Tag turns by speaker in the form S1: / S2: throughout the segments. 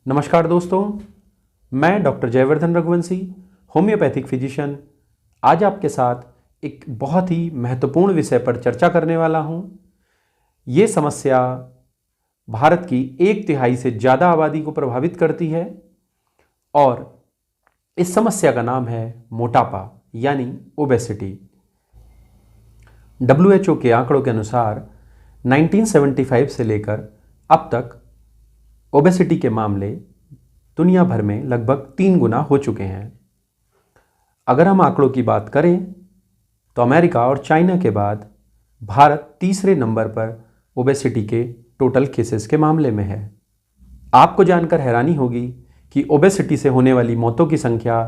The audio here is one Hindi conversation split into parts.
S1: नमस्कार दोस्तों, मैं doctor Jaivardhan Raghuvanshi, homeopathic physician, आज आपके साथ एक बहुत ही महत्वपूर्ण विषय पर चर्चा करने वाला हूं। ये समस्या भारत की 1/3 से ज़्यादा आबादी को प्रभावित करती है और इस समस्या का नाम है मोटापा यानी ओबेसिटी। WHO के आंकड़ों के अनुसार 1975 से लेकर अब तक ओबेसिटी के मामले दुनिया भर में लगभग 3 गुना हो चुके हैं। अगर हम आंकड़ों की बात करें तो अमेरिका और चाइना के बाद भारत तीसरे नंबर पर ओबेसिटी के टोटल केसेस के मामले में है। आपको जानकर हैरानी होगी कि ओबेसिटी से होने वाली मौतों की संख्या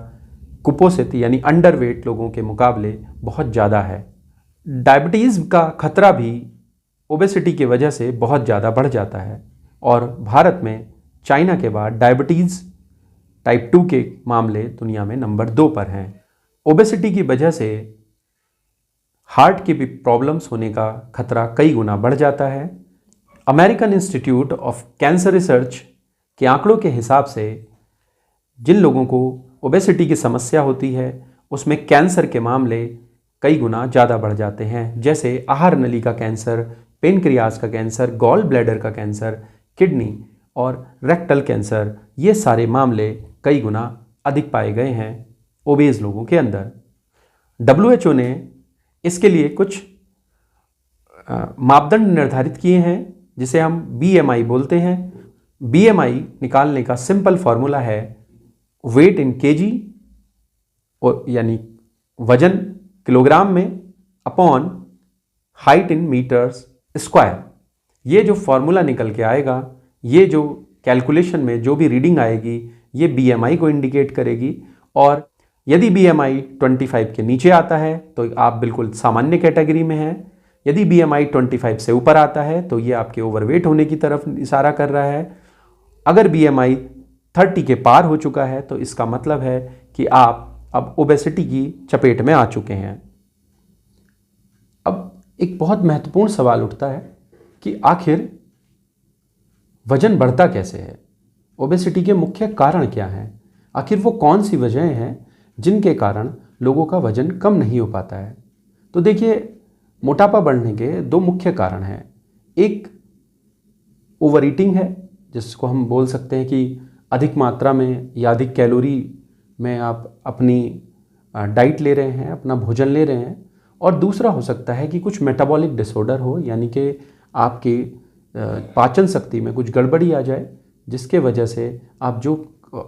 S1: कुपोषित यानी अंडरवेट लोगों के मुकाबले बहुत ज़्यादा है। डायबिटीज़ का खतरा भी ओबेसिटी की वजह से बहुत ज़्यादा बढ़ जाता है और भारत में चाइना के बाद डायबिटीज़ टाइप 2 के मामले दुनिया में नंबर 2 पर हैं। ओबेसिटी की वजह से हार्ट की भी प्रॉब्लम्स होने का खतरा कई गुना बढ़ जाता है। American institute of cancer research के आंकड़ों के हिसाब से जिन लोगों को ओबेसिटी की समस्या होती है उसमें कैंसर के मामले कई गुना ज़्यादा बढ़ जाते हैं, जैसे आहार नली का कैंसर, पेनक्रियाज का कैंसर, गॉल ब्लैडर का कैंसर, किडनी और रेक्टल कैंसर। ये सारे मामले कई गुना अधिक पाए गए हैं ओबेज लोगों के अंदर। WHO ने इसके लिए कुछ मापदंड निर्धारित किए हैं जिसे हम BMI बोलते हैं। BMI निकालने का सिंपल फॉर्मूला है वेट इन केजी यानी वजन किलोग्राम में upon height in metres square. ये जो फॉर्मूला निकल के आएगा, ये जो कैलकुलेशन में जो भी रीडिंग आएगी ये BMI को इंडिकेट करेगी और यदि BMI 25 के नीचे आता है तो आप बिल्कुल सामान्य कैटेगरी में हैं। यदि BMI 25 से ऊपर आता है तो ये आपके ओवरवेट होने की तरफ इशारा कर रहा है। अगर BMI 30 के पार हो चुका है तो इसका मतलब है कि आप अब ओबेसिटी की चपेट में आ चुके हैं। अब एक बहुत महत्वपूर्ण सवाल उठता है कि आखिर वजन बढ़ता कैसे है, ओबेसिटी के मुख्य कारण क्या हैं, आखिर वो कौन सी वजहें हैं जिनके कारण लोगों का वजन कम नहीं हो पाता है। तो देखिए, मोटापा बढ़ने के 2 मुख्य कारण हैं। एक ओवर ईटिंग है, जिसको हम बोल सकते हैं कि अधिक मात्रा में या अधिक कैलोरी में आप अपनी डाइट ले रहे हैं, अपना भोजन ले रहे हैं। और दूसरा हो सकता है कि कुछ मेटाबॉलिक डिसऑर्डर हो, यानी कि आपकी पाचन शक्ति में कुछ गड़बड़ी आ जाए, जिसके वजह से आप जो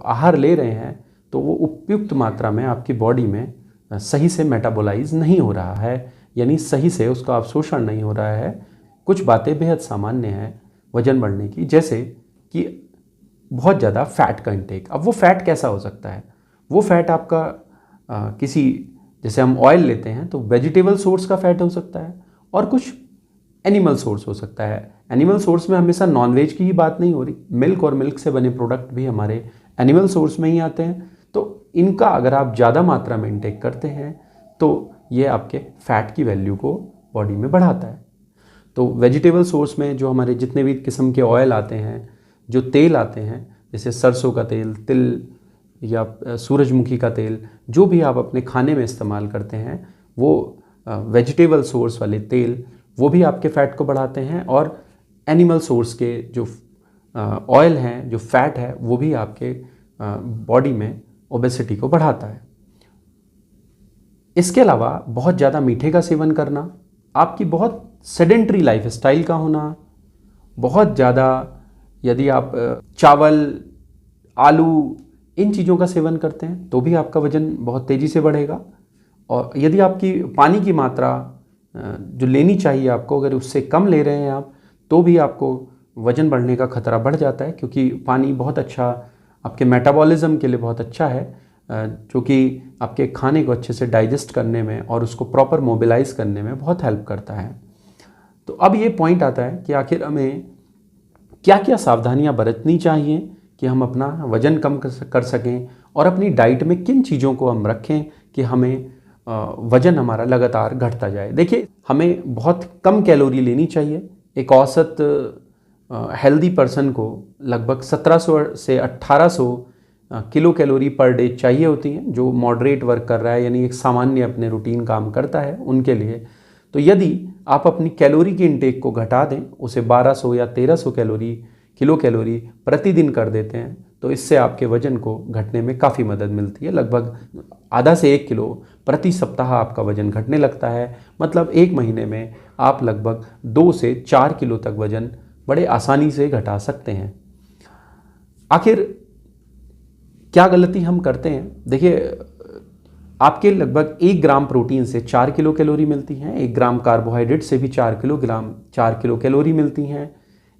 S1: आहार ले रहे हैं तो वो उपयुक्त मात्रा में आपकी बॉडी में सही से मेटाबोलाइज नहीं हो रहा है, यानी सही से उसका अवशोषण नहीं हो रहा है। कुछ बातें बेहद सामान्य हैं वजन बढ़ने की, जैसे कि बहुत ज़्यादा फ़ैट का इंटेक। अब वो फ़ैट कैसा हो सकता है? वो फ़ैट आपका किसी, जैसे हम ऑयल लेते हैं तो वेजिटेबल सोर्स का फ़ैट हो सकता है और कुछ एनिमल सोर्स हो सकता है। एनिमल सोर्स में हमेशा नॉनवेज की ही बात नहीं हो रही, मिल्क और मिल्क से बने प्रोडक्ट भी हमारे एनिमल सोर्स में ही आते हैं। तो इनका अगर आप ज़्यादा मात्रा में इंटेक करते हैं तो ये आपके फ़ैट की वैल्यू को बॉडी में बढ़ाता है। तो वेजिटेबल सोर्स में जो हमारे जितने भी किस्म के ऑयल आते हैं, जो तेल आते हैं, जैसे सरसों का तेल, तिल या सूरजमुखी का तेल, जो भी आप अपने खाने में इस्तेमाल करते हैं, वो वेजिटेबल सोर्स वाले तेल वो भी आपके फ़ैट को बढ़ाते हैं। और एनिमल सोर्स के जो ऑयल हैं, जो फ़ैट है, वो भी आपके बॉडी में ओबेसिटी को बढ़ाता है। इसके अलावा बहुत ज़्यादा मीठे का सेवन करना, आपकी बहुत सेडेंट्री लाइफ स्टाइल का होना, बहुत ज़्यादा यदि आप चावल, आलू, इन चीज़ों का सेवन करते हैं तो भी आपका वज़न बहुत तेज़ी से बढ़ेगा। और यदि आपकी पानी की मात्रा जो लेनी चाहिए आपको, अगर उससे कम ले रहे हैं आप, तो भी आपको वज़न बढ़ने का खतरा बढ़ जाता है, क्योंकि पानी बहुत अच्छा आपके मेटाबॉलिज्म के लिए बहुत अच्छा है, जो कि आपके खाने को अच्छे से डाइजेस्ट करने में और उसको प्रॉपर मोबिलाइज करने में बहुत हेल्प करता है। तो अब ये पॉइंट आता है कि आखिर हमें क्या क्या सावधानियां बरतनी चाहिए कि हम अपना वज़न कम कर सकें और अपनी डाइट में किन चीज़ों को हम रखें कि हमें वज़न हमारा लगातार घटता जाए। देखिए, हमें बहुत कम कैलोरी लेनी चाहिए। एक औसत हेल्दी पर्सन को लगभग 1700 से 1800 किलो कैलोरी पर डे चाहिए होती हैं, जो मॉडरेट वर्क कर रहा है यानी एक सामान्य अपने रूटीन काम करता है उनके लिए। तो यदि आप अपनी कैलोरी की इनटेक को घटा दें, उसे 1200 या 1300 किलो कैलोरी प्रतिदिन कर देते हैं, तो इससे आपके वजन को घटने में काफ़ी मदद मिलती है। लगभग आधा से 1 किलो प्रति सप्ताह आपका वजन घटने लगता है। मतलब 1 महीने में आप लगभग 2 से 4 किलो तक वजन बड़े आसानी से घटा सकते हैं। आखिर क्या गलती हम करते हैं? देखिए, आपके लगभग 1 ग्राम प्रोटीन से 4 किलो कैलोरी मिलती हैं, 1 ग्राम कार्बोहाइड्रेट से भी 4 किलो कैलोरी मिलती हैं,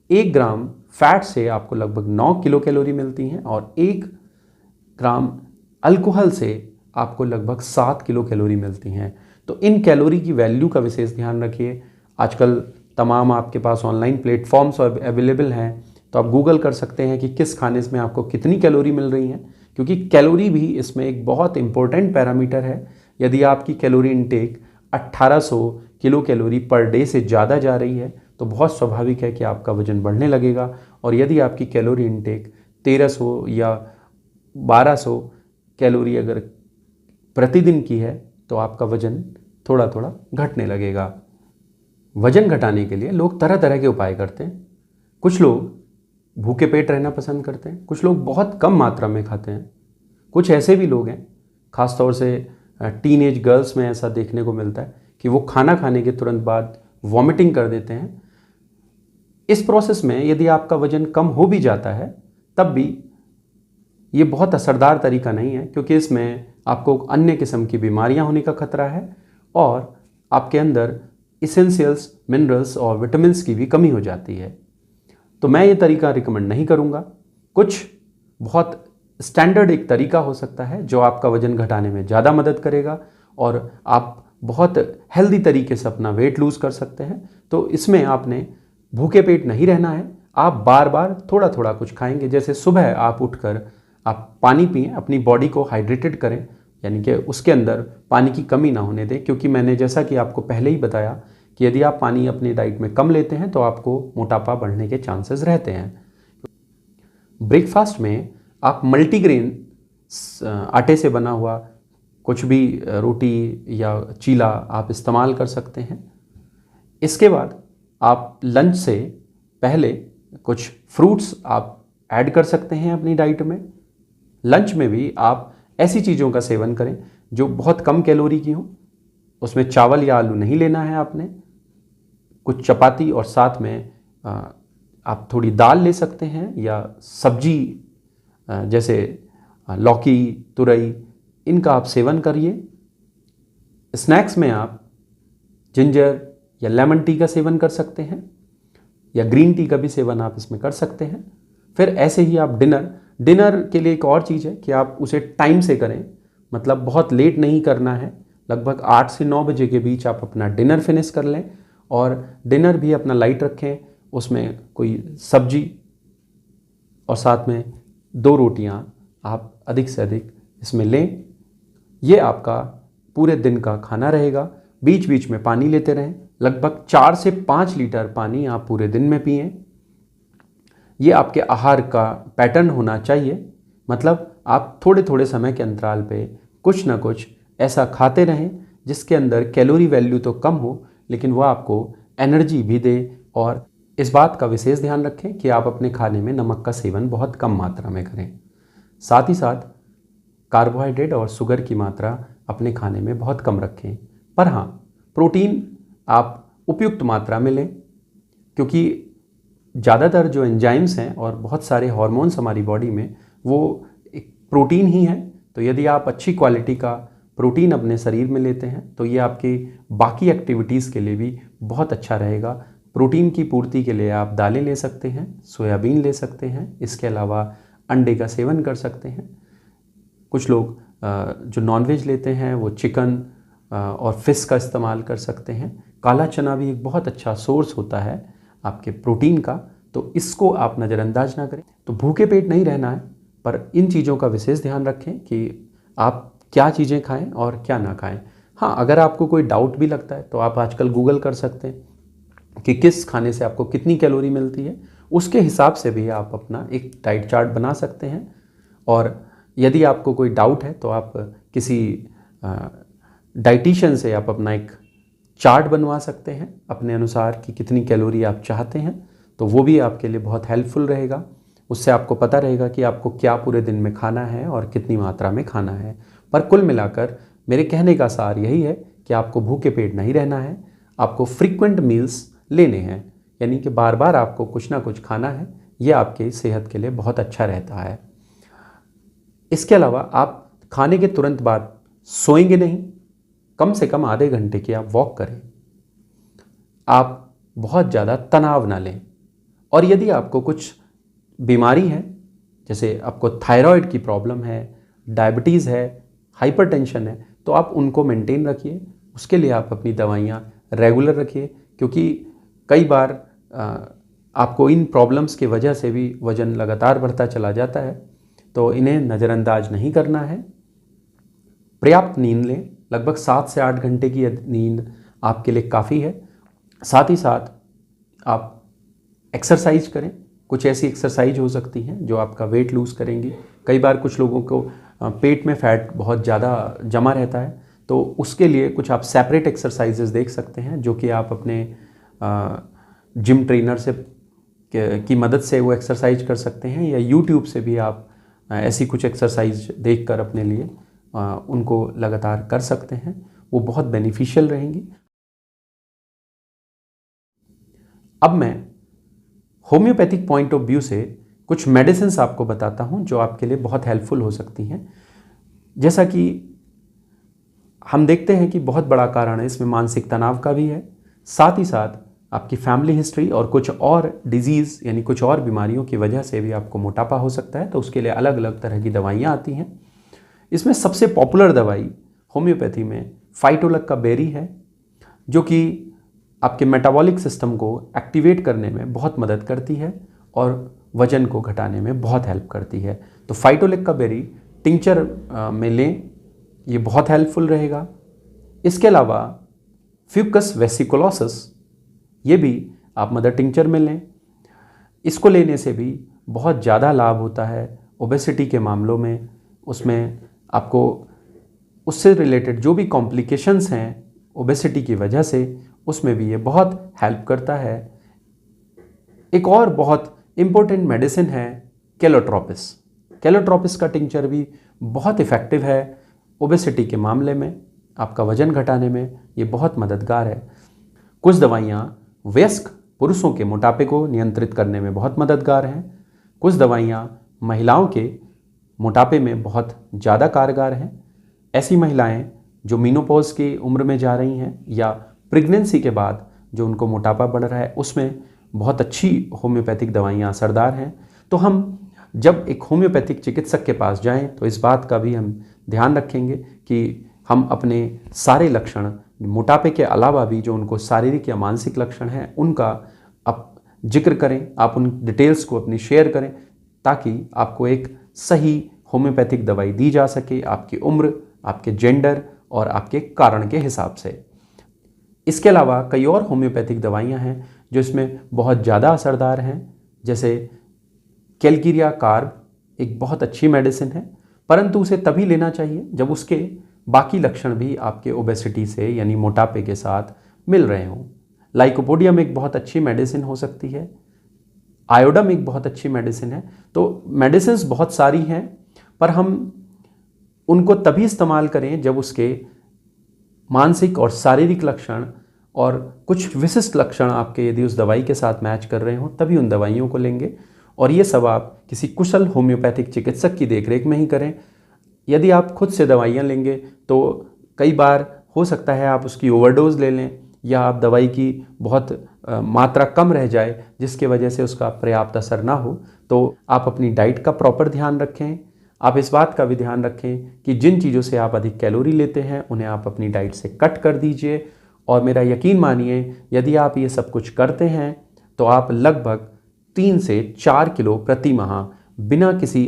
S1: 1 ग्राम फैट से आपको लगभग 9 किलो कैलोरी मिलती हैं, और 1 ग्राम अल्कोहल से आपको लगभग 7 किलो कैलोरी मिलती हैं। तो इन कैलोरी की वैल्यू का विशेष ध्यान रखिए। आजकल तमाम आपके पास ऑनलाइन प्लेटफॉर्म्स अवेलेबल हैं, तो आप गूगल कर सकते हैं कि किस खाने में आपको कितनी कैलोरी मिल रही हैं, क्योंकि कैलोरी भी इसमें एक बहुत इंपॉर्टेंट पैरामीटर है। यदि आपकी calorie intake 1800 kilo calorie per day से ज़्यादा जा रही है तो बहुत स्वाभाविक है कि आपका वजन बढ़ने लगेगा, और यदि आपकी कैलोरी इनटेक 1300 या 1200 कैलोरी अगर प्रतिदिन की है तो आपका वजन थोड़ा थोड़ा घटने लगेगा। वजन घटाने के लिए लोग तरह तरह के उपाय करते हैं। कुछ लोग भूखे पेट रहना पसंद करते हैं, कुछ लोग बहुत कम मात्रा में खाते हैं, कुछ ऐसे भी लोग हैं, ख़ासतौर से टीनेज गर्ल्स में ऐसा देखने को मिलता है कि वो खाना खाने के तुरंत बाद वॉमिटिंग कर देते हैं। इस प्रोसेस में यदि आपका वजन कम हो भी जाता है तब भी ये बहुत असरदार तरीका नहीं है, क्योंकि इसमें आपको अन्य किस्म की बीमारियां होने का खतरा है और आपके अंदर इसेंशियल्स, मिनरल्स और विटामिन्स की भी कमी हो जाती है। तो मैं ये तरीका रिकमेंड नहीं करूँगा। कुछ बहुत स्टैंडर्ड एक तरीका हो सकता है जो आपका वजन घटाने में ज़्यादा मदद करेगा और आप बहुत हेल्दी तरीके से अपना वेट लूज़ कर सकते हैं। तो इसमें आपने भूखे पेट नहीं रहना है, आप बार बार थोड़ा थोड़ा कुछ खाएंगे। जैसे सुबह आप उठकर आप पानी पिएं, अपनी बॉडी को हाइड्रेटेड करें, यानी कि उसके अंदर पानी की कमी ना होने दें, क्योंकि मैंने जैसा कि आपको पहले ही बताया कि यदि आप पानी अपनी डाइट में कम लेते हैं तो आपको मोटापा बढ़ने के चांसेस रहते हैं। ब्रेकफास्ट में आप मल्टीग्रेन आटे से बना हुआ कुछ भी रोटी या चीला आप इस्तेमाल कर सकते हैं। इसके बाद आप लंच से पहले कुछ फ्रूट्स आप ऐड कर सकते हैं अपनी डाइट में। लंच में भी आप ऐसी चीज़ों का सेवन करें जो बहुत कम कैलोरी की हो। उसमें चावल या आलू नहीं लेना है आपने, कुछ चपाती और साथ में आप थोड़ी दाल ले सकते हैं या सब्जी जैसे लौकी, तुरई, इनका आप सेवन करिए। स्नैक्स में आप जिंजर या लेमन टी का सेवन कर सकते हैं या ग्रीन टी का भी सेवन आप इसमें कर सकते हैं। फिर ऐसे ही आप डिनर के लिए एक और चीज़ है कि आप उसे टाइम से करें, मतलब बहुत लेट नहीं करना है। लगभग 8 से 9 बजे के बीच आप अपना डिनर फिनिश कर लें और डिनर भी अपना लाइट रखें। उसमें कोई सब्जी और साथ में 2 रोटियां आप अधिक से अधिक इसमें लें। ये आपका पूरे दिन का खाना रहेगा। बीच बीच में पानी लेते रहें। लगभग 4 से 5 लीटर पानी आप पूरे दिन में पिएं। ये आपके आहार का पैटर्न होना चाहिए, मतलब आप थोड़े थोड़े समय के अंतराल पे कुछ ना कुछ ऐसा खाते रहें जिसके अंदर कैलोरी वैल्यू तो कम हो लेकिन वह आपको एनर्जी भी दे। और इस बात का विशेष ध्यान रखें कि आप अपने खाने में नमक का सेवन बहुत कम मात्रा में करें। साथ ही साथ कार्बोहाइड्रेट और शुगर की मात्रा अपने खाने में बहुत कम रखें। पर हाँ, प्रोटीन आप उपयुक्त मात्रा में लें, क्योंकि ज़्यादातर जो एंजाइम्स हैं और बहुत सारे हार्मोन्स हमारी बॉडी में वो एक प्रोटीन ही है। तो यदि आप अच्छी क्वालिटी का प्रोटीन अपने शरीर में लेते हैं तो ये आपकी बाकी एक्टिविटीज़ के लिए भी बहुत अच्छा रहेगा। प्रोटीन की पूर्ति के लिए आप दालें ले सकते हैं, सोयाबीन ले सकते हैं, इसके अलावा अंडे का सेवन कर सकते हैं। कुछ लोग जो नॉनवेज लेते हैं वो चिकन और फिश का इस्तेमाल कर सकते हैं। काला चना भी एक बहुत अच्छा सोर्स होता है आपके प्रोटीन का, तो इसको आप नज़रअंदाज ना करें। तो भूखे पेट नहीं रहना है, पर इन चीज़ों का विशेष ध्यान रखें कि आप क्या चीज़ें खाएं और क्या ना खाएं। हाँ, अगर आपको कोई डाउट भी लगता है तो आप आजकल गूगल कर सकते हैं कि किस खाने से आपको कितनी कैलोरी मिलती है। उसके हिसाब से भी आप अपना एक डाइट चार्ट बना सकते हैं। और यदि आपको कोई डाउट है तो आप किसी डाइटिशियन से आप अपना एक चार्ट बनवा सकते हैं अपने अनुसार कि कितनी कैलोरी आप चाहते हैं, तो वो भी आपके लिए बहुत हेल्पफुल रहेगा। उससे आपको पता रहेगा कि आपको क्या पूरे दिन में खाना है और कितनी मात्रा में खाना है। पर कुल मिलाकर मेरे कहने का सार यही है कि आपको भूखे पेट नहीं रहना है, आपको फ्रीक्वेंट मील्स लेने हैं, यानी कि बार बार आपको कुछ ना कुछ खाना है। ये आपकी सेहत के लिए बहुत अच्छा रहता है। इसके अलावा आप खाने के तुरंत बाद सोएंगे नहीं, कम से कम आधे घंटे की आप वॉक करें। आप बहुत ज़्यादा तनाव ना लें, और यदि आपको कुछ बीमारी है, जैसे आपको थायराइड की प्रॉब्लम है, डायबिटीज़ है, हाइपरटेंशन है, तो आप उनको मेंटेन रखिए। उसके लिए आप अपनी दवाइयाँ रेगुलर रखिए, क्योंकि कई बार आपको इन प्रॉब्लम्स की वजह से भी वज़न लगातार बढ़ता चला जाता है, तो इन्हें नज़रअंदाज नहीं करना है। पर्याप्त नींद लें, लगभग 7 से 8 घंटे की नींद आपके लिए काफ़ी है। साथ ही साथ आप एक्सरसाइज करें। कुछ ऐसी एक्सरसाइज हो सकती हैं जो आपका वेट लूज़ करेंगी। कई बार कुछ लोगों को पेट में फैट बहुत ज़्यादा जमा रहता है, तो उसके लिए कुछ आप सेपरेट एक्सरसाइजेस देख सकते हैं, जो कि आप अपने जिम ट्रेनर से की मदद से वो एक्सरसाइज कर सकते हैं, या यूट्यूब से भी आप ऐसी कुछ एक्सरसाइज देखकर अपने लिए उनको लगातार कर सकते हैं। वो बहुत बेनिफिशियल रहेंगी। अब मैं होम्योपैथिक पॉइंट ऑफ व्यू से कुछ मेडिसिन्स आपको बताता हूं जो आपके लिए बहुत हेल्पफुल हो सकती हैं। जैसा कि हम देखते हैं कि बहुत बड़ा कारण है इसमें मानसिक तनाव का भी है, साथ ही साथ आपकी फैमिली हिस्ट्री और कुछ और डिजीज़ यानी कुछ और बीमारियों की वजह से भी आपको मोटापा हो सकता है, तो उसके लिए अलग अलग तरह की दवाइयाँ आती हैं। इसमें सबसे पॉपुलर दवाई होम्योपैथी में फाइटोलक का बेरी है, जो कि आपके मेटाबॉलिक सिस्टम को एक्टिवेट करने में बहुत मदद करती है और वजन को घटाने में बहुत हेल्प करती है। तो फाइटोलक का बेरी टिंचर में लें, ये बहुत हेल्पफुल रहेगा। इसके अलावा फ्यूकस वेसिकुलोसिस, ये भी आप मदर टिंचर में लें। इसको लेने से भी बहुत ज़्यादा लाभ होता है ओबेसिटी के मामलों में। उसमें आपको उससे रिलेटेड जो भी कॉम्प्लिकेशंस हैं ओबेसिटी की वजह से, उसमें भी ये बहुत हेल्प करता है। एक और बहुत इम्पोर्टेंट मेडिसिन है कैलोट्रोपिस। कैलोट्रोपिस का टिंचर भी बहुत इफ़ेक्टिव है ओबेसिटी के मामले में, आपका वजन घटाने में ये बहुत मददगार है। कुछ दवाइयाँ वयस्क पुरुषों के मोटापे को नियंत्रित करने में बहुत मददगार हैं। कुछ दवाइयाँ महिलाओं के मोटापे में बहुत ज़्यादा कारगर हैं। ऐसी महिलाएं जो मीनोपॉज की उम्र में जा रही हैं या प्रेगनेंसी के बाद जो उनको मोटापा बढ़ रहा है, उसमें बहुत अच्छी होम्योपैथिक दवाइयाँ असरदार हैं। तो हम जब एक होम्योपैथिक चिकित्सक के पास जाएं तो इस बात का भी हम ध्यान रखेंगे कि हम अपने सारे लक्षण, मोटापे के अलावा भी जो उनको शारीरिक या मानसिक लक्षण हैं, उनका आप जिक्र करें, आप उन डिटेल्स को अपनी शेयर करें, ताकि आपको एक सही होम्योपैथिक दवाई दी जा सके आपकी उम्र, आपके जेंडर और आपके कारण के हिसाब से। इसके अलावा कई और होम्योपैथिक दवाइयाँ हैं जो इसमें बहुत ज़्यादा असरदार हैं, जैसे कैलकिरिया कार्ब एक बहुत अच्छी मेडिसिन है, परंतु उसे तभी लेना चाहिए जब उसके बाकी लक्षण भी आपके ओबेसिटी से यानी मोटापे के साथ मिल रहे हों। लाइकोपोडियम एक बहुत अच्छी मेडिसिन हो सकती है, आयोडम एक बहुत अच्छी मेडिसिन है। तो मेडिसिन्स बहुत सारी हैं, पर हम उनको तभी इस्तेमाल करें जब उसके मानसिक और शारीरिक लक्षण और कुछ विशिष्ट लक्षण आपके यदि उस दवाई के साथ मैच कर रहे हों, तभी उन दवाइयों को लेंगे। और ये सब आप किसी कुशल होम्योपैथिक चिकित्सक की देखरेख में ही करें। यदि आप खुद से दवाइयाँ लेंगे तो कई बार हो सकता है आप उसकी ओवरडोज ले लें, या आप दवाई की बहुत मात्रा कम रह जाए जिसके वजह से उसका पर्याप्त असर ना हो। तो आप अपनी डाइट का प्रॉपर ध्यान रखें। आप इस बात का भी ध्यान रखें कि जिन चीज़ों से आप अधिक कैलोरी लेते हैं उन्हें आप अपनी डाइट से कट कर दीजिए। और मेरा यकीन मानिए, यदि आप ये सब कुछ करते हैं तो आप लगभग 3 से 4 किलो प्रति माह बिना किसी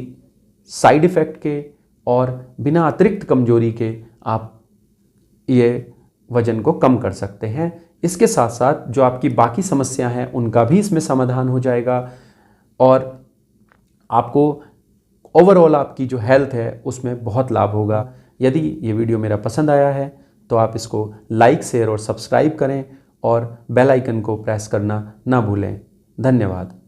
S1: साइड इफ़ेक्ट के और बिना अतिरिक्त कमजोरी के आप ये वजन को कम कर सकते हैं। इसके साथ साथ जो आपकी बाकी समस्या हैं उनका भी इसमें समाधान हो जाएगा। और आपको ओवरऑल आपकी जो हेल्थ है उसमें बहुत लाभ होगा। यदि ये वीडियो मेरा पसंद आया है तो आप इसको लाइक, शेयर और सब्सक्राइब करें और बेल आइकन को प्रेस करना ना भूलें। धन्यवाद।